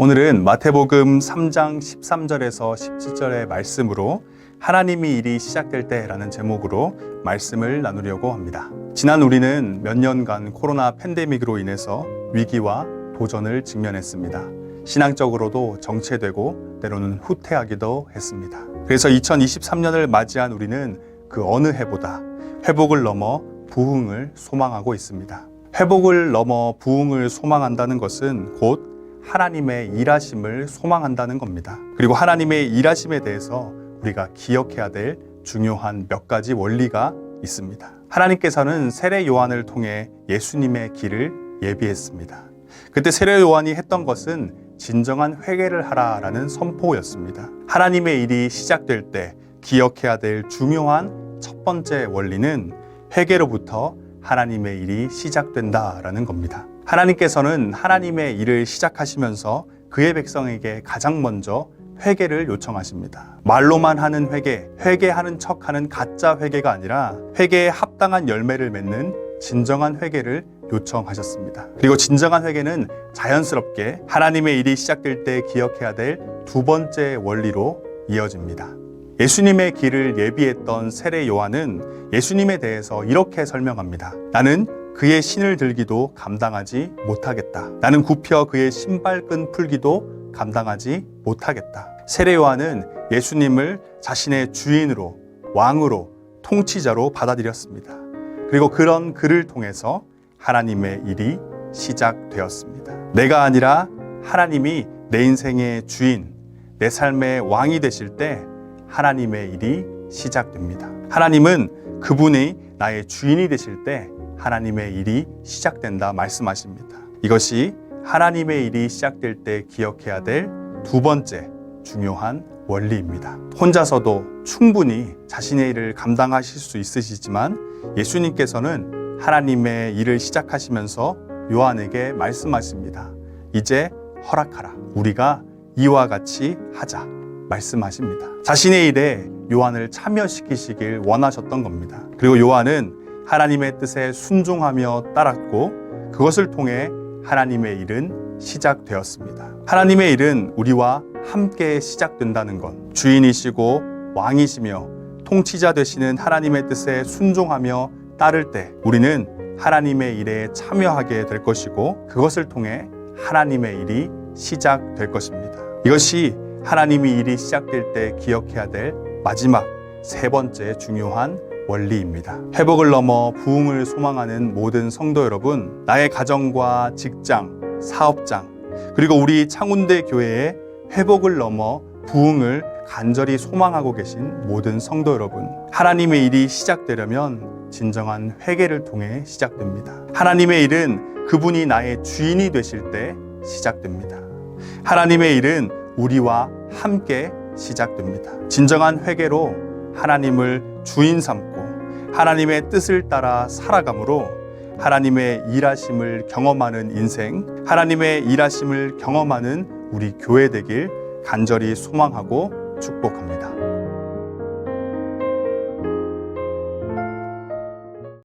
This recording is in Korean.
오늘은 마태복음 3장 13절에서 17절의 말씀으로 하나님의 일이 시작될 때라는 제목으로 말씀을 나누려고 합니다. 지난 우리는 몇 년간 코로나 팬데믹으로 인해서 위기와 도전을 직면했습니다. 신앙적으로도 정체되고 때로는 후퇴하기도 했습니다. 그래서 2023년을 맞이한 우리는 그 어느 해보다 회복을 넘어 부흥을 소망하고 있습니다. 회복을 넘어 부흥을 소망한다는 것은 곧 하나님의 일하심을 소망한다는 겁니다. 그리고 하나님의 일하심에 대해서 우리가 기억해야 될 중요한 몇 가지 원리가 있습니다. 하나님께서는 세례 요한을 통해 예수님의 길을 예비했습니다. 그때 세례 요한이 했던 것은 진정한 회개를 하라라는 선포였습니다. 하나님의 일이 시작될 때 기억해야 될 중요한 첫 번째 원리는 회개로부터 하나님의 일이 시작된다라는 겁니다. 하나님께서는 하나님의 일을 시작하시면서 그의 백성에게 가장 먼저 회개를 요청하십니다. 말로만 하는 회개, 회개하는 척하는 가짜 회개가 아니라 회개에 합당한 열매를 맺는 진정한 회개를 요청하셨습니다. 그리고 진정한 회개는 자연스럽게 하나님의 일이 시작될 때 기억해야 될 두 번째 원리로 이어집니다. 예수님의 길을 예비했던 세례 요한은 예수님에 대해서 이렇게 설명합니다. 나는 그의 신을 들기도 감당하지 못하겠다. 나는 굽혀 그의 신발끈 풀기도 감당하지 못하겠다. 세례 요한은 예수님을 자신의 주인으로, 왕으로, 통치자로 받아들였습니다. 그리고 그런 그를 통해서 하나님의 일이 시작되었습니다. 내가 아니라 하나님이 내 인생의 주인, 내 삶의 왕이 되실 때 하나님의 일이 시작됩니다. 하나님은 그분이 나의 주인이 되실 때 하나님의 일이 시작된다 말씀하십니다. 이것이 하나님의 일이 시작될 때 기억해야 될 두 번째 중요한 원리입니다. 혼자서도 충분히 자신의 일을 감당하실 수 있으시지만 예수님께서는 하나님의 일을 시작하시면서 요한에게 말씀하십니다. 이제 허락하라. 우리가 이와 같이 하자. 말씀하십니다. 자신의 일에 요한을 참여시키시길 원하셨던 겁니다. 그리고 요한은 하나님의 뜻에 순종하며 따랐고 그것을 통해 하나님의 일은 시작되었습니다. 하나님의 일은 우리와 함께 시작된다는 것. 주인이시고 왕이시며 통치자 되시는 하나님의 뜻에 순종하며 따를 때 우리는 하나님의 일에 참여하게 될 것이고 그것을 통해 하나님의 일이 시작될 것입니다. 이것이 하나님의 일이 시작될 때 기억해야 될 마지막 세 번째 중요한 원리입니다. 회복을 넘어 부흥을 소망하는 모든 성도 여러분, 나의 가정과 직장, 사업장, 그리고 우리 창운대 교회의 회복을 넘어 부흥을 간절히 소망하고 계신 모든 성도 여러분, 하나님의 일이 시작되려면 진정한 회개를 통해 시작됩니다. 하나님의 일은 그분이 나의 주인이 되실 때 시작됩니다. 하나님의 일은 우리와 함께 시작됩니다. 진정한 회개로 하나님을 주인 삼고 하나님의 뜻을 따라 살아감으로 하나님의 일하심을 경험하는 인생, 하나님의 일하심을 경험하는 우리 교회 되길 간절히 소망하고 축복합니다.